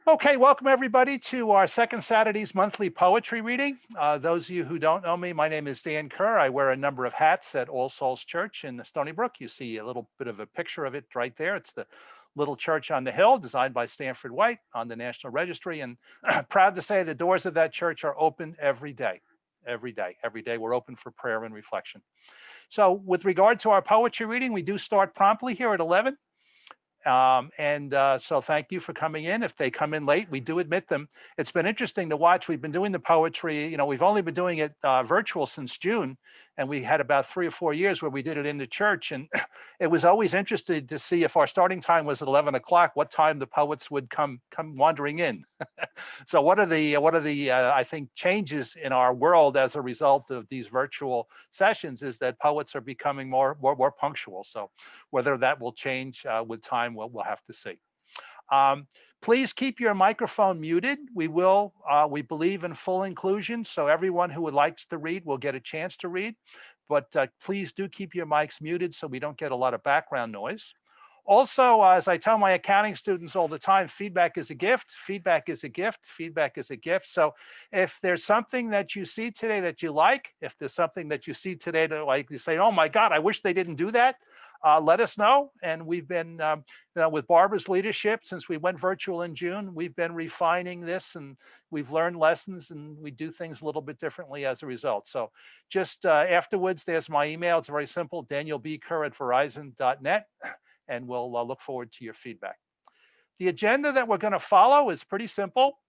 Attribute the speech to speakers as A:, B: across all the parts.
A: Okay, welcome everybody to our second Saturday's monthly poetry reading. Those of you who don't know me, my name is Dan Kerr. I wear a number of hats at All Souls Church in Stony Brook. You see a little bit of a picture of it right there. It's the little church on the hill designed by Stanford White on the National Registry. And proud to say the doors of that church are open every day. Every day we're open for prayer and reflection. So with regard to our poetry reading, we do start promptly here at 11. So thank you for coming in. If they come in late, we do admit them. It's been interesting to watch. We've been doing the poetry, we've only been doing it virtual since June, and we had about 3 or 4 years where we did it in the church. And it was always interesting to see if our starting time was at 11 o'clock, what time the poets would come wandering in. So what are the I think changes in our world as a result of these virtual sessions is that poets are becoming more punctual. So whether that will change with time, we'll have to see. Please keep your microphone muted. We believe in full inclusion, so everyone who would like to read will get a chance to read, but please do keep your mics muted so we don't get a lot of background noise. Also, as I tell my accounting students all the time, feedback is a gift. Feedback is a gift. Feedback is a gift. So if there's something that you see today that you like, if there's something that you see today that like you say, oh my God, I wish they didn't do that, let us know. And we've been, with Barbara's leadership, since we went virtual in June, we've been refining this and we've learned lessons and we do things a little bit differently as a result. So just afterwards, there's my email. It's very simple, danielbkerr@verizon.net. And we'll look forward to your feedback. The agenda that we're going to follow is pretty simple.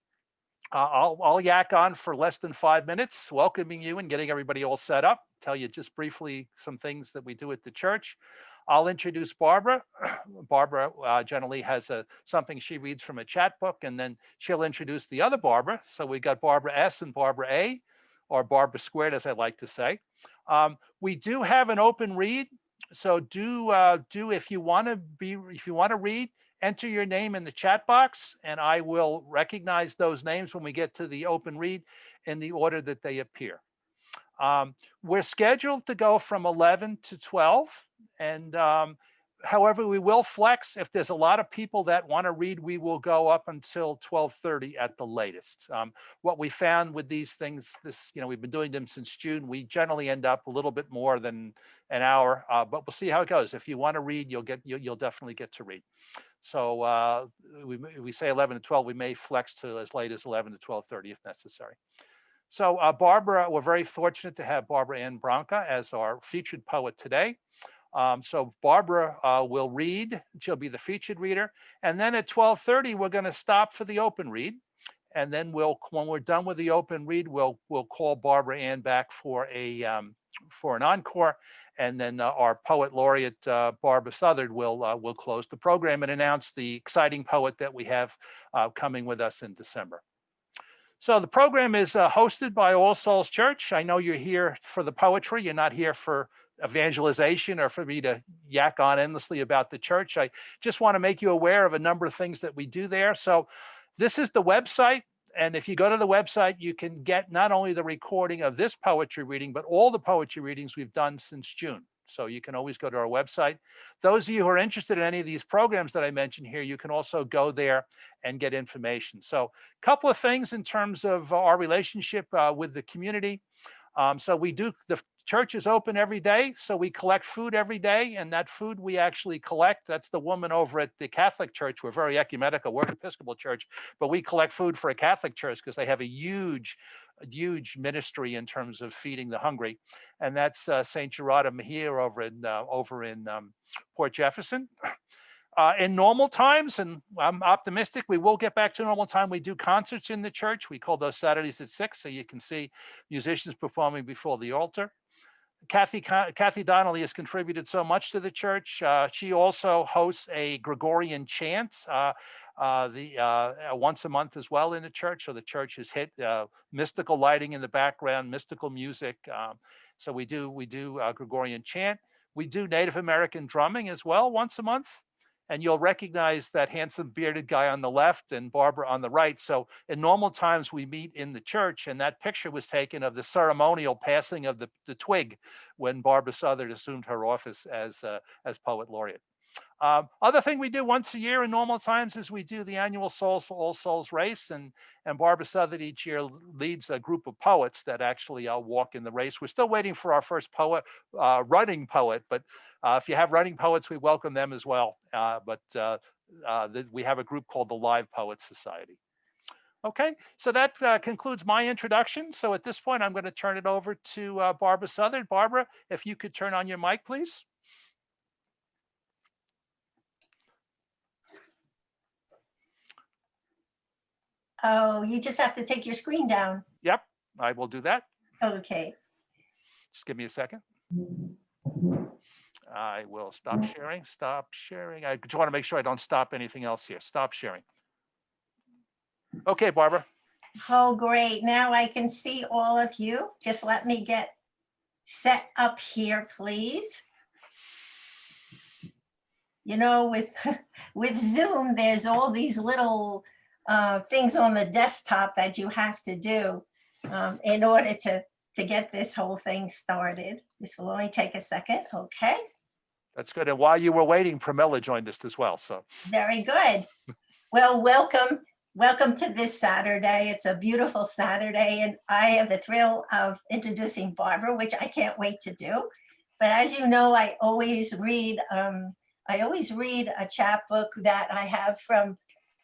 A: I'll yak on for less than 5 minutes, welcoming you and getting everybody all set up, tell you just briefly some things that we do at the church. I'll introduce Barbara. Barbara generally has something she reads from a chat book, and then she'll introduce the other Barbara. So we got Barbara S and Barbara A, or Barbara squared, as I like to say. We do have an open read. So if you want to read, enter your name in the chat box, and I will recognize those names when we get to the open read in the order that they appear. We're scheduled to go from 11 to 12, and however, we will flex. If there's a lot of people that want to read, we will go up until 12:30 at the latest. What we found with these things, we've been doing them since June, we generally end up a little bit more than an hour, but we'll see how it goes. If you want to read, you'll definitely get to read. So we say 11 to 12, we may flex to as late as 11 to 12:30 if necessary. So Barbara, we're very fortunate to have Barbara Ann Branca as our featured poet today. So Barbara will read, she'll be the featured reader. And then at 12:30, we're going to stop for the open read. And then when we're done with the open read, we'll call Barbara Ann back for an encore. And then our poet laureate, Barbara Southard, will close the program and announce the exciting poet that we have coming with us in December. So the program is hosted by All Souls Church. I know you're here for the poetry. You're not here for evangelization or for me to yak on endlessly about the church. I just want to make you aware of a number of things that we do there. So this is the website. And if you go to the website, you can get not only the recording of this poetry reading, but all the poetry readings we've done since June. So you can always go to our website. Those of you who are interested in any of these programs that I mentioned here, you can also go there and get information. So a couple of things in terms of our relationship with the community. So the church is open every day, so we collect food every day, and that food we actually collect, that's the woman over at the Catholic Church. We're very ecumenical, we're an Episcopal church, but we collect food for a Catholic church because they have a huge ministry in terms of feeding the hungry, and that's St. Gerardo Mejia over in Port Jefferson. In normal times, and I'm optimistic, we will get back to normal time. We do concerts in the church. We call those Saturdays at 6, so you can see musicians performing before the altar. Kathy Donnelly has contributed so much to the church. She also hosts a Gregorian chant once a month as well in the church. So the church has hit mystical lighting in the background, mystical music. So we do Gregorian chant. We do Native American drumming as well once a month. And you'll recognize that handsome bearded guy on the left and Barbara on the right. So in normal times, we meet in the church, and that picture was taken of the ceremonial passing of the twig when Barbara Southard assumed her office as poet laureate. Other thing we do once a year in normal times is we do the annual Souls for All Souls race, and Barbara Southern each year leads a group of poets that actually walk in the race. We're still waiting for our first poet, running poet, but if you have running poets, we welcome them as well. We have a group called the Live Poets Society. Okay, so that concludes my introduction. So at this point, I'm going to turn it over to Barbara Southern. Barbara, if you could turn on your mic, please.
B: Oh, you just have to take your screen down.
A: Yep, I will do that.
B: Okay.
A: Just give me a second. I will stop sharing. Stop sharing. I just want to make sure I don't stop anything else here. Stop sharing. Okay, Barbara.
B: Oh, great. Now I can see all of you. Just let me get set up here, please. You know, with Zoom, there's all these little things on the desktop that you have to do in order to get this whole thing started. This will only take a second. Okay.
A: That's good. And while you were waiting, Pramila joined us as well. So
B: very good. Well, welcome. Welcome to this Saturday. It's a beautiful Saturday, and I have the thrill of introducing Barbara, which I can't wait to do. But as you know, I always read a chapbook that I have from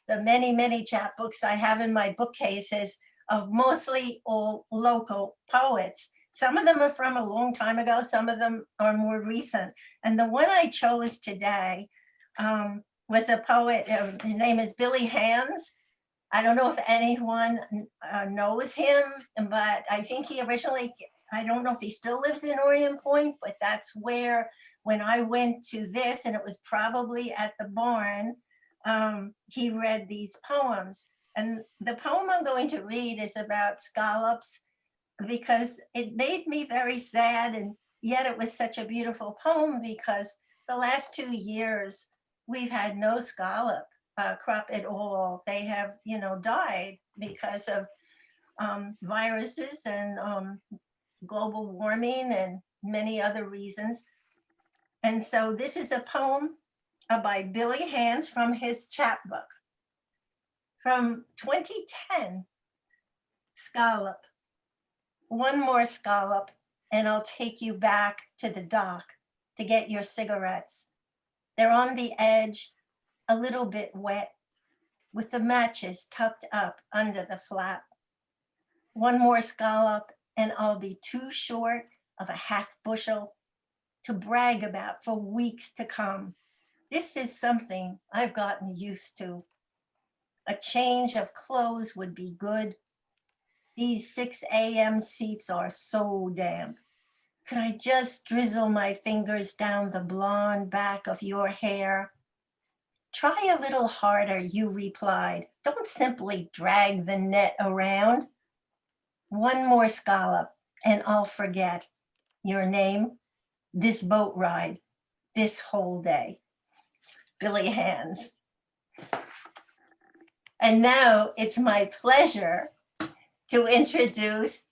B: the many, many chapbooks I have in my bookcases of mostly all local poets. Some of them are from a long time ago, some of them are more recent. And the one I chose today was a poet, his name is Billy Hands. I don't know if anyone knows him, but I think he originally, I don't know if he still lives in Orient Point, but that's where, when I went to this, and it was probably at the barn, he read these poems. And the poem I'm going to read is about scallops, because it made me very sad, and yet it was such a beautiful poem, because the last 2 years we've had no scallop crop at all. They have, died because of viruses and global warming and many other reasons. And so this is a poem by Billy Hands from his chapbook from 2010. Scallop. One more scallop, and I'll take you back to the dock to get your cigarettes. They're on the edge, a little bit wet, with the matches tucked up under the flap. One more scallop, and I'll be too short of a half bushel to brag about for weeks to come. This is something I've gotten used to. A change of clothes would be good. These 6 a.m. seats are so damp. Could I just drizzle my fingers down the blonde back of your hair? Try a little harder, you replied. Don't simply drag the net around. One more scallop, and I'll forget your name, this boat ride, this whole day. Billy Hands. And now it's my pleasure to introduce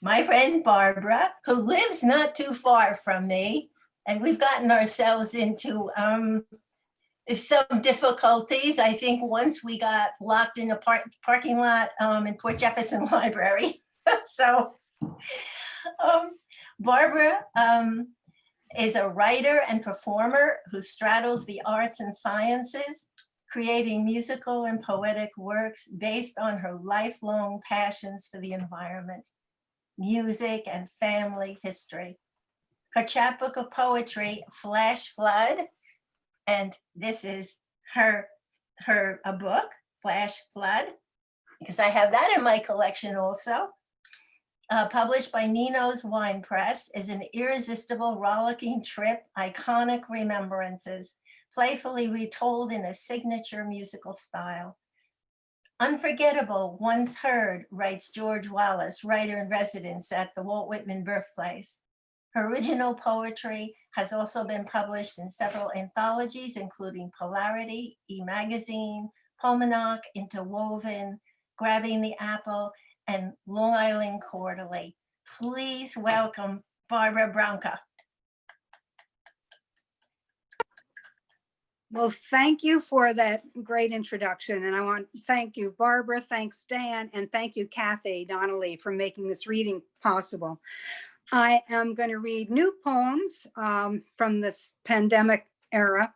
B: my friend Barbara, who lives not too far from me. And we've gotten ourselves into some difficulties. I think once we got locked in a parking lot in Port Jefferson Library. So Barbara is a writer and performer who straddles the arts and sciences, creating musical and poetic works based on her lifelong passions for the environment, music, and family history. Her chapbook of poetry, Flash Flood, and this is a book, Flash Flood, because I have that in my collection also. Published by Nino's Wine Press, is an irresistible, rollicking trip, iconic remembrances, playfully retold in a signature musical style. Unforgettable, once heard, writes George Wallace, writer in residence at the Walt Whitman birthplace. Her original poetry has also been published in several anthologies, including Polarity, E-Magazine, Pomanak, Interwoven, Grabbing the Apple, and Long Island Quarterly. Please welcome Barbara Branca.
C: Well, thank you for that great introduction. And I want to thank you, Barbara, thanks, Dan, and thank you, Kathy Donnelly, for making this reading possible. I am going to read new poems from this pandemic era,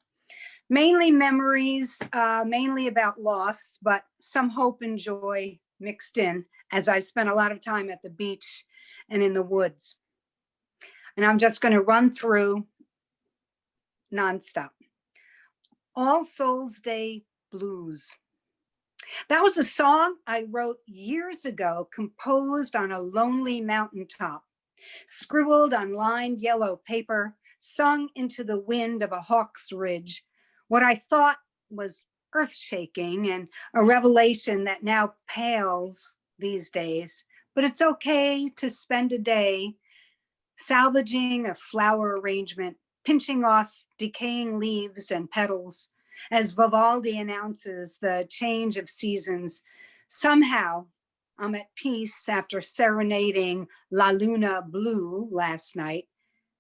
C: mainly memories, mainly about loss, but some hope and joy mixed in, as I've spent a lot of time at the beach and in the woods. And I'm just going to run through nonstop. All Souls Day Blues. That was a song I wrote years ago, composed on a lonely mountaintop, scribbled on lined yellow paper, sung into the wind of a hawk's ridge, what I thought was earth-shaking and a revelation that now pales these days. But it's okay to spend a day salvaging a flower arrangement, pinching off decaying leaves and petals, as Vivaldi announces the change of seasons. Somehow, I'm at peace after serenading La Luna Blue last night,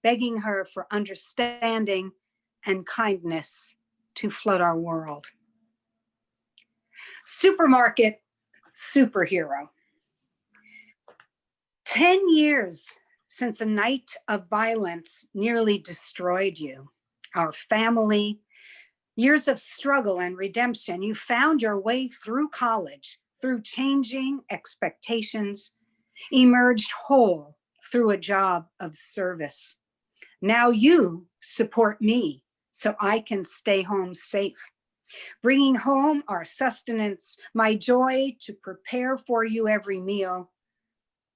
C: begging her for understanding and kindness to flood our world. Supermarket superhero. 10 years since a night of violence nearly destroyed you, our family, years of struggle and redemption. You found your way through college, through changing expectations, emerged whole through a job of service. Now you support me so I can stay home safe, bringing home our sustenance, my joy to prepare for you every meal.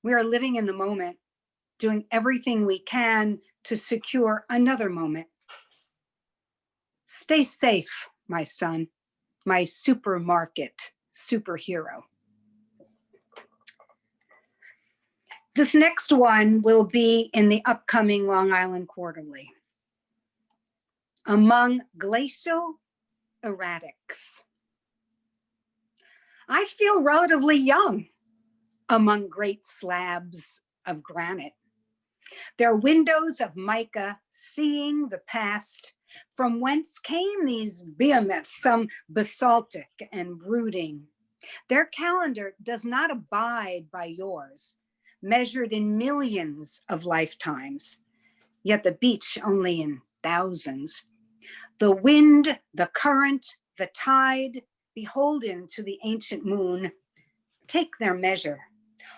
C: We are living in the moment, doing everything we can to secure another moment. Stay safe, my son, my supermarket superhero. This next one will be in the upcoming Long Island Quarterly. Among glacial erratics. I feel relatively young among great slabs of granite. Their windows of mica, seeing the past, from whence came these behemoths, some basaltic and brooding. Their calendar does not abide by yours, measured in millions of lifetimes, yet the beach only in thousands. The wind, the current, the tide, beholden to the ancient moon, take their measure.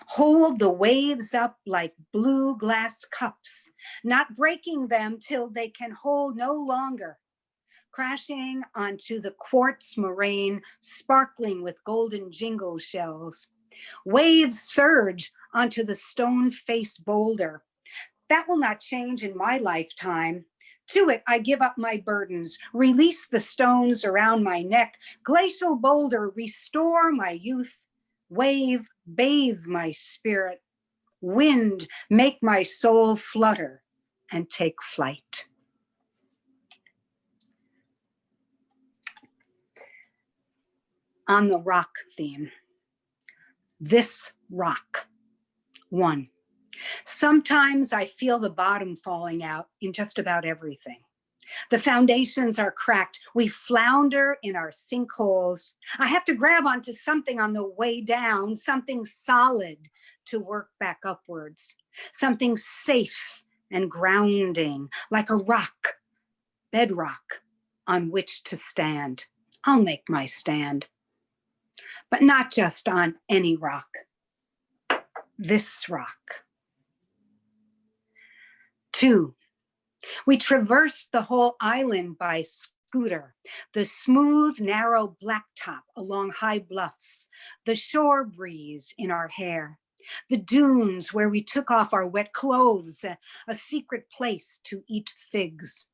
C: Hold the waves up like blue glass cups, not breaking them till they can hold no longer, crashing onto the quartz moraine, sparkling with golden jingle shells. Waves surge onto the stone face boulder. That will not change in my lifetime. To it, I give up my burdens, release the stones around my neck. Glacial boulder, restore my youth. Wave, bathe my spirit. Wind, make my soul flutter and take flight. On the rock theme. This rock. 1. Sometimes I feel the bottom falling out in just about everything. The foundations are cracked. We flounder in our sinkholes. I have to grab onto something on the way down, something solid to work back upwards, something safe and grounding, like a rock, bedrock on which to stand. I'll make my stand, but not just on any rock. This rock. 2. We traversed the whole island by scooter, the smooth, narrow blacktop along high bluffs, the shore breeze in our hair, the dunes where we took off our wet clothes, a secret place to eat figs,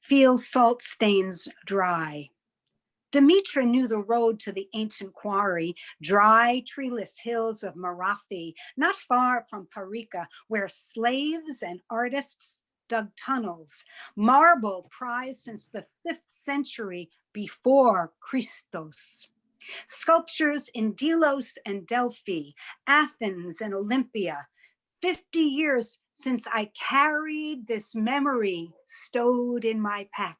C: feel salt stains dry. Demetra knew the road to the ancient quarry, dry, treeless hills of Marathi, not far from Parika, where slaves and artists dug tunnels, marble prized since the 5th century before Christos. Sculptures in Delos and Delphi, Athens and Olympia. 50 years since I carried this memory stowed in my pack.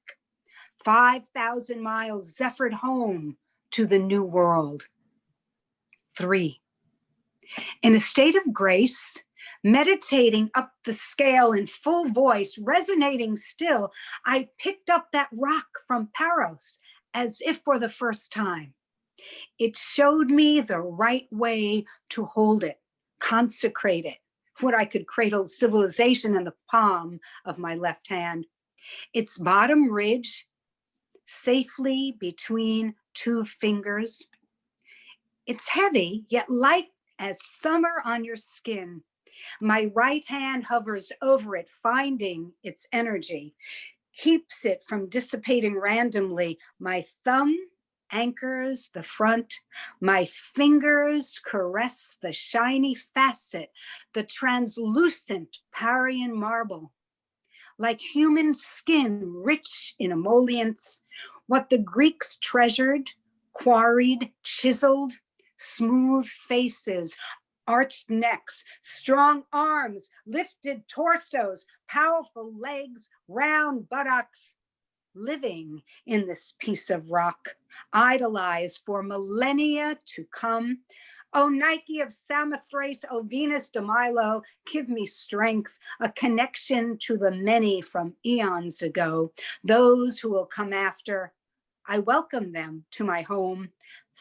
C: 5,000 miles zephyred home to the new world. 3, in a state of grace, meditating up the scale in full voice, resonating still, I picked up that rock from Paros as if for the first time. It showed me the right way to hold it, consecrate it, where I could cradle civilization in the palm of my left hand. Its bottom ridge, safely between 2 fingers. It's heavy, yet light as summer on your skin. My right hand hovers over it, finding its energy, keeps it from dissipating randomly. My thumb anchors the front. My fingers caress the shiny facet, the translucent Parian marble. Like human skin, rich in emollients, what the Greeks treasured, quarried, chiseled, smooth faces, arched necks, strong arms, lifted torsos, powerful legs, round buttocks, living in this piece of rock, idolized for millennia to come. O Nike of Samothrace, O Venus de Milo, give me strength, a connection to the many from eons ago, those who will come after. I welcome them to my home,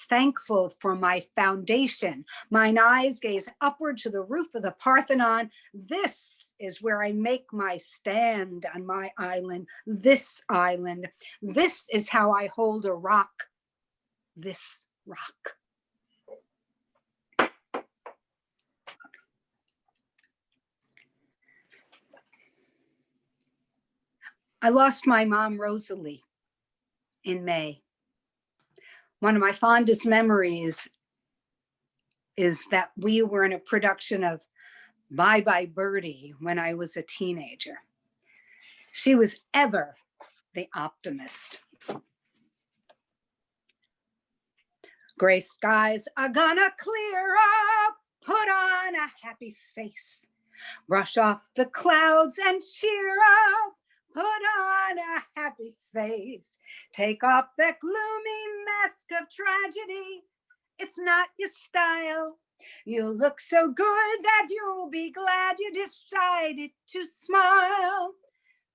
C: thankful for my foundation. Mine eyes gaze upward to the roof of the Parthenon. This is where I make my stand on my island, this island. This is how I hold a rock, this rock. I lost my mom, Rosalie, in May. One of my fondest memories is that we were in a production of Bye Bye Birdie when I was a teenager. She was ever the optimist. Gray skies are gonna clear up, put on a happy face, brush off the clouds and cheer up, put on a happy face, take off that gloomy mask of tragedy. It's not your style. You look so good that you'll be glad you decided to smile.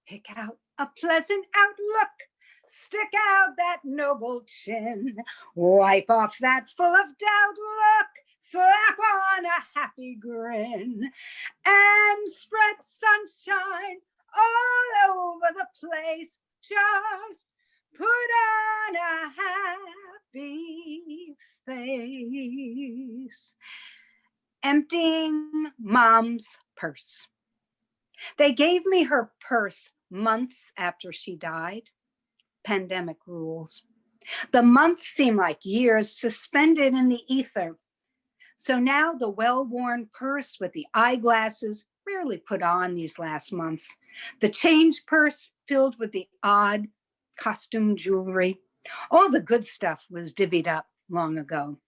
C: Pick out a pleasant outlook, stick out that noble chin, wipe off that full of doubt look, slap on a happy grin, and spread sunshine all over the place. Just put on a happy face. Emptying Mom's purse. They gave me her purse months after she died. Pandemic rules. The months seem like years suspended in the ether. So now the well-worn purse with the eyeglasses rarely put on these last months. The change purse filled with the odd costume jewelry. All the good stuff was divvied up long ago.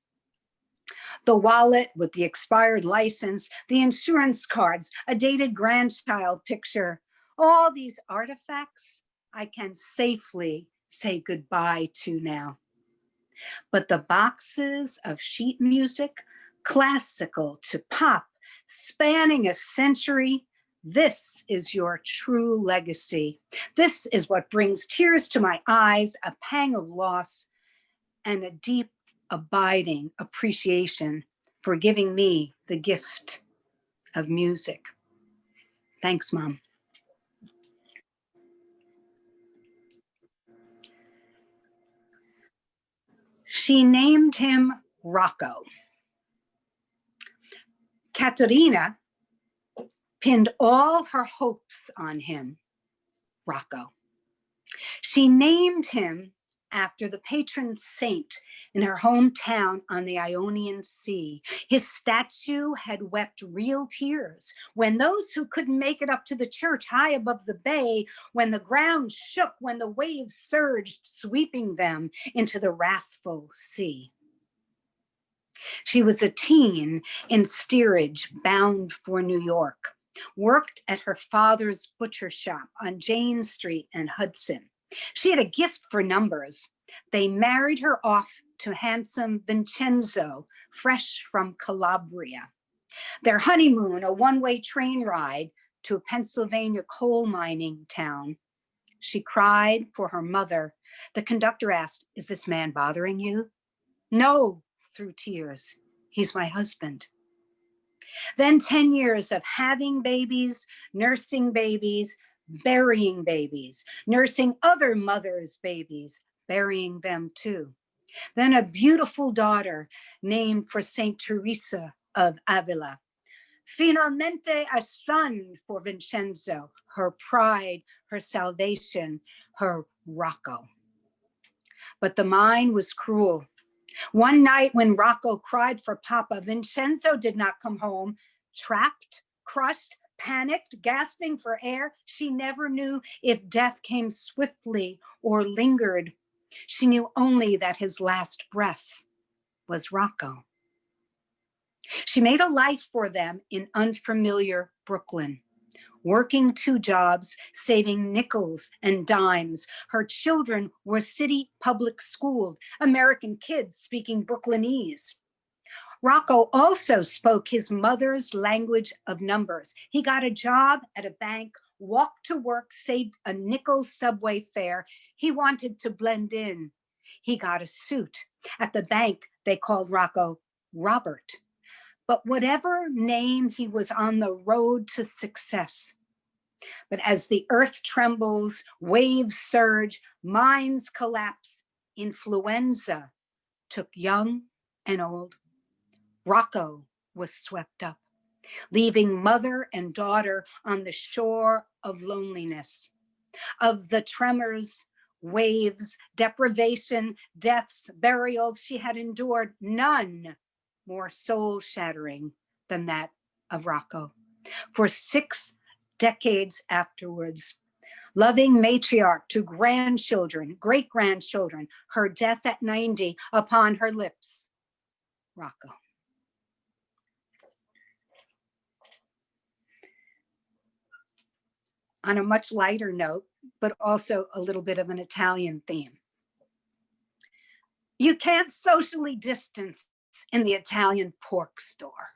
C: The wallet with the expired license, the insurance cards, a dated grandchild picture, all these artifacts I can safely say goodbye to now. But the boxes of sheet music, classical to pop, spanning a century, this is your true legacy. This is what brings tears to my eyes, a pang of loss, and a deep, abiding appreciation for giving me the gift of music. Thanks, Mom. She named him Rocco. Katerina pinned all her hopes on him, Rocco. She named him after the patron saint in her hometown on the Ionian Sea. His statue had wept real tears when those who couldn't make it up to the church high above the bay, when the ground shook, when the waves surged, sweeping them into the wrathful sea. She was a teen in steerage bound for New York, worked at her father's butcher shop on Jane Street and Hudson. She had a gift for numbers. They married her off to handsome Vincenzo, fresh from Calabria. Their honeymoon, a one-way train ride to a Pennsylvania coal mining town. She cried for her mother. The conductor asked, "Is this man bothering you?" "No," through tears. "He's my husband." Then 10 years of having babies, nursing babies, burying babies, nursing other mothers' babies, burying them too. Then a beautiful daughter named for Saint Teresa of Avila. Finalmente a son for Vincenzo, her pride, her salvation, her Rocco. But the mine was cruel. One night when Rocco cried for Papa, Vincenzo did not come home. Trapped, crushed, panicked, gasping for air, she never knew if death came swiftly or lingered. She knew only that his last breath was Rocco. She made a life for them in unfamiliar Brooklyn, working 2 jobs, saving nickels and dimes. Her children were city public schooled, American kids speaking Brooklynese. Rocco also spoke his mother's language of numbers. He got a job at a bank, walked to work, saved a nickel subway fare. He wanted to blend in. He got a suit. At the bank, they called Rocco Robert. But whatever name, he was on the road to success. But as the earth trembles, waves surge, mines collapse, influenza took young and old. Rocco was swept up, leaving mother and daughter on the shore of loneliness, of the tremors, waves, deprivation, deaths, burials she had endured, none more soul-shattering than that of Rocco. For 6 decades afterwards, loving matriarch to grandchildren, great-grandchildren, her death at 90 upon her lips, Rocco. On a much lighter note, but also a little bit of an Italian theme. You can't socially distance in the Italian pork store.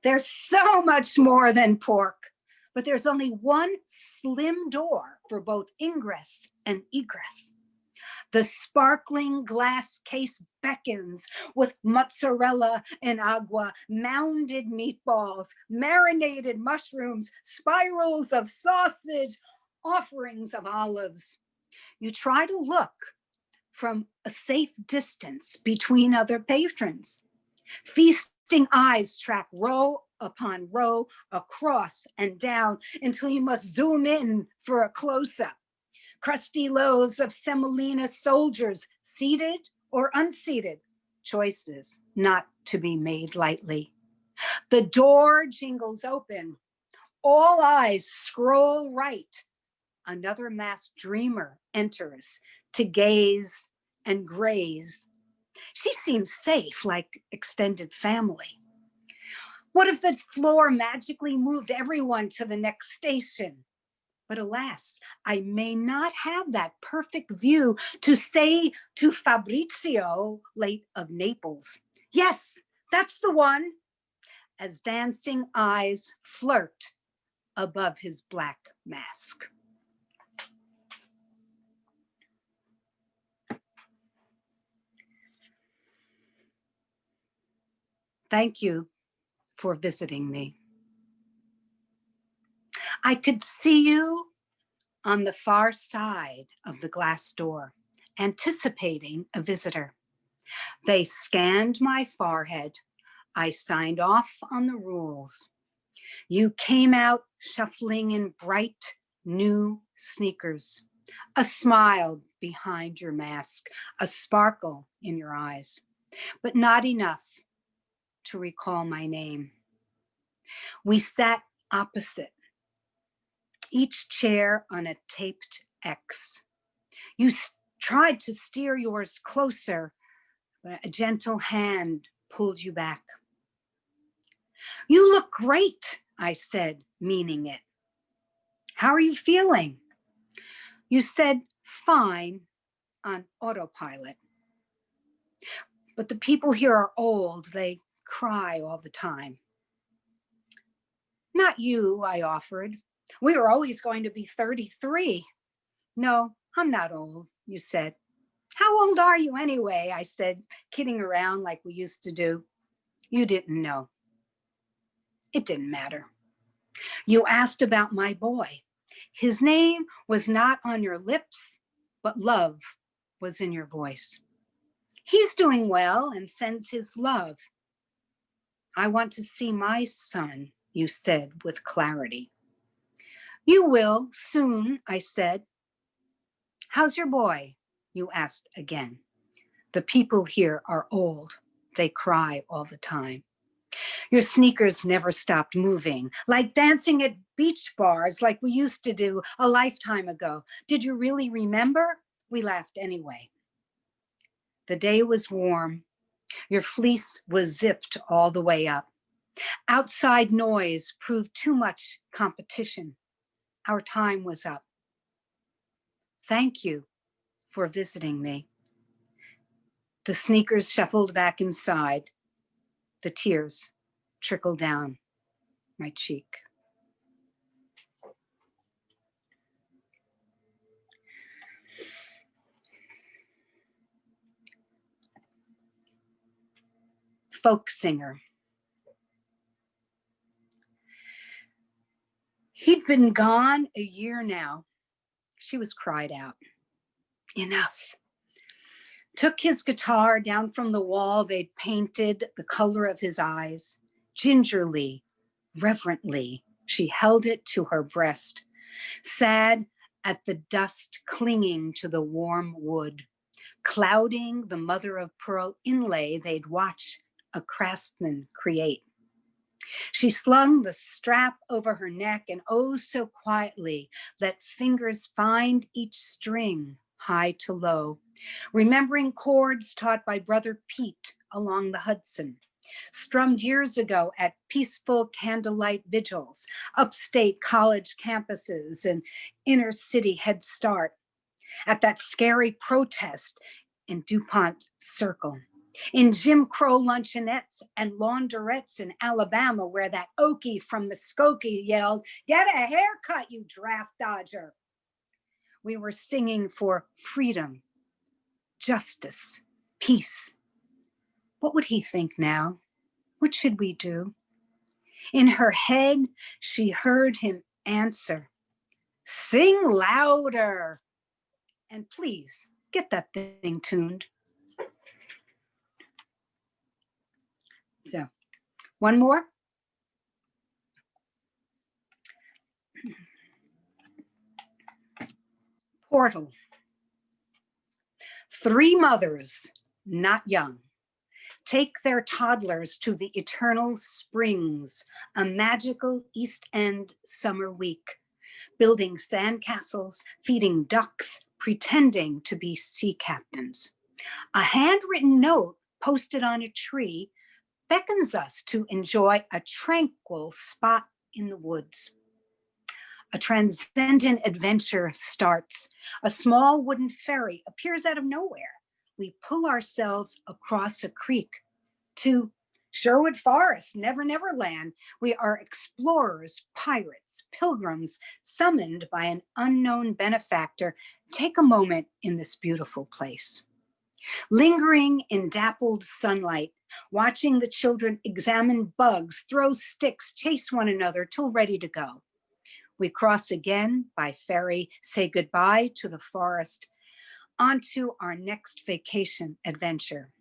C: There's so much more than pork, but there's only one slim door for both ingress and egress. The sparkling glass case beckons with mozzarella and agua, mounded meatballs, marinated mushrooms, spirals of sausage, offerings of olives. You try to look from a safe distance between other patrons. Feasting eyes track row upon row, across and down, until you must zoom in for a close-up. Crusty loaves of semolina soldiers, seated or unseated, choices not to be made lightly. The door jingles open. All eyes scroll right. Another masked dreamer enters to gaze and graze. She seems safe, like extended family. What if the floor magically moved everyone to the next station? But alas, I may not have that perfect view to say to Fabrizio, late of Naples, "Yes, that's the one," as dancing eyes flirt above his black mask. Thank you for visiting me. I could see you on the far side of the glass door, anticipating a visitor. They scanned my forehead. I signed off on the rules. You came out shuffling in bright new sneakers, a smile behind your mask, a sparkle in your eyes, but not enough to recall my name. We sat opposite, each chair on a taped X. You tried to steer yours closer, but a gentle hand pulled you back. "You look great," I said, meaning it. "How are you feeling?" You said, fine on autopilot. But the people here are old. They cry all the time. Not you, I offered. We were always going to be 33. No, I'm not old, you said. How old are you anyway? I said, kidding around like we used to do. You didn't know. It didn't matter. You asked about my boy. His name was not on your lips, but love was in your voice. He's doing well and sends his love. I want to see my son, you said with clarity. You will soon, I said. How's your boy? You asked again. The people here are old. They cry all the time. Your sneakers never stopped moving, like dancing at beach bars like we used to do a lifetime ago. Did you really remember? We laughed anyway. The day was warm. Your fleece was zipped all the way up. Outside noise proved too much competition. Our time was up. Thank you for visiting me. The sneakers shuffled back inside. The tears trickled down my cheek. Folk singer. He'd been gone a year now. She was cried out. Enough. Took his guitar down from the wall they'd painted the color of his eyes. Gingerly, reverently, she held it to her breast, sad at the dust clinging to the warm wood, clouding the mother of pearl inlay they'd watch a craftsman create. She slung the strap over her neck and oh so quietly let fingers find each string high to low, remembering chords taught by Brother Pete along the Hudson, strummed years ago at peaceful candlelight vigils, upstate college campuses and inner city Head Start, at that scary protest in DuPont Circle, in Jim Crow luncheonettes and laundrettes in Alabama, where that Okie from Muskogee yelled, "Get a haircut, you draft dodger." We were singing for freedom, justice, peace. What would he think now? What should we do? In her head, she heard him answer, "Sing louder. And please get that thing tuned." So, one more. Portal. 3 mothers, not young, take their toddlers to the eternal springs, a magical East End summer week, building sandcastles, feeding ducks, pretending to be sea captains. A handwritten note posted on a tree beckons us to enjoy a tranquil spot in the woods. A transcendent adventure starts. A small wooden ferry appears out of nowhere. We pull ourselves across a creek to Sherwood Forest, Never Never Land. We are explorers, pirates, pilgrims, summoned by an unknown benefactor. Take a moment in this beautiful place. Lingering in dappled sunlight, watching the children examine bugs, throw sticks, chase one another till ready to go. We cross again by ferry, say goodbye to the forest, onto our next vacation adventure.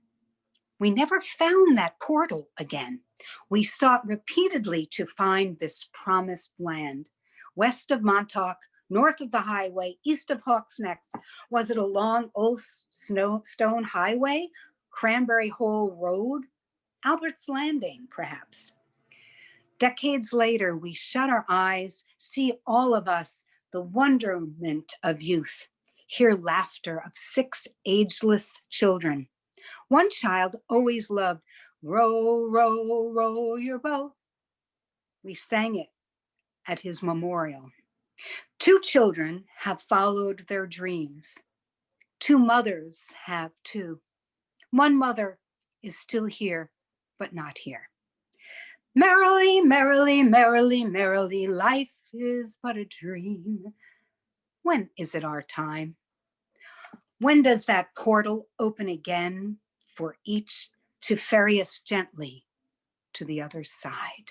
C: We never found that portal again. We sought repeatedly to find this promised land. West of Montauk, north of the highway, east of Hawks Neck. Was it a long old stone highway? Cranberry Hole Road? Albert's Landing, perhaps. Decades later, we shut our eyes, see all of us, the wonderment of youth, hear laughter of 6 ageless children. One child always loved, "Row, row, row your boat." We sang it at his memorial. 2 children have followed their dreams. 2 mothers have too. 1 mother is still here, but not here. Merrily, merrily, merrily, merrily, life is but a dream. When is it our time? When does that portal open again for each to ferry us gently to the other side?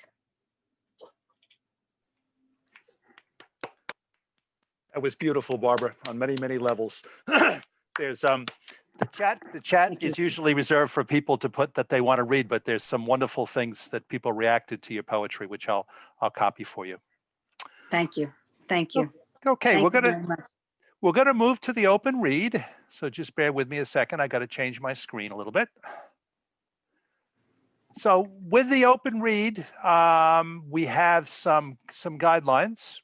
A: That was beautiful, Barbara, on many, many levels. There's the chat
C: Thank you.
A: is usually reserved for people to put that they want to read, but there's some wonderful things that people reacted to your poetry, which I'll copy for you.
C: Thank you. Thank you.
A: Okay,
C: Thank
A: we're
C: you
A: gonna
C: very much.
A: we're gonna move to the open read. So just bear with me a second. I got to change my screen a little bit. So with the open read, we have some guidelines.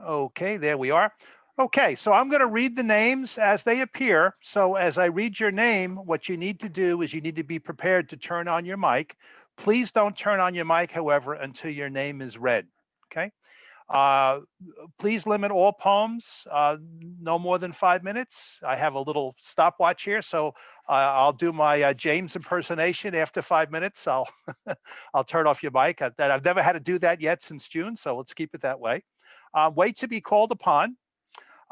A: Okay, there we are. Okay, so I'm going to read the names as they appear. So as I read your name, what you need to do is you need to be prepared to turn on your mic. Please don't turn on your mic, however, until your name is read. Okay. Please limit all poems no more than 5 minutes. I have a little stopwatch here, so I'll do my James impersonation after 5 minutes. I'll turn off your mic. I've never had to do that yet since June, so let's keep it that way. Wait to be called upon.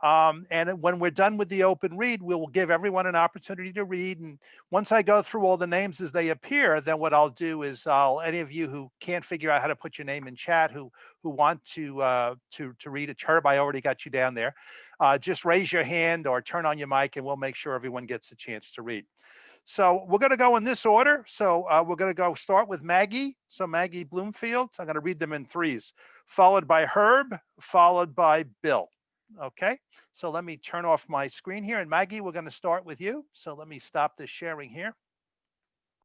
A: And when we're done with the open read, we will give everyone an opportunity to read. And once I go through all the names as they appear, then what I'll do is any of you who can't figure out how to put your name in chat, who want to read it, Herb, I already got you down there. Just raise your hand or turn on your mic, and we'll make sure everyone gets a chance to read. So we're going to go in this order. So we're going to start with Maggie. So Maggie Bloomfield. So I'm going to read them in threes, followed by Herb, followed by Bill. Okay, so let me turn off my screen here. And Maggie, we're going to start with you. So let me stop this sharing here.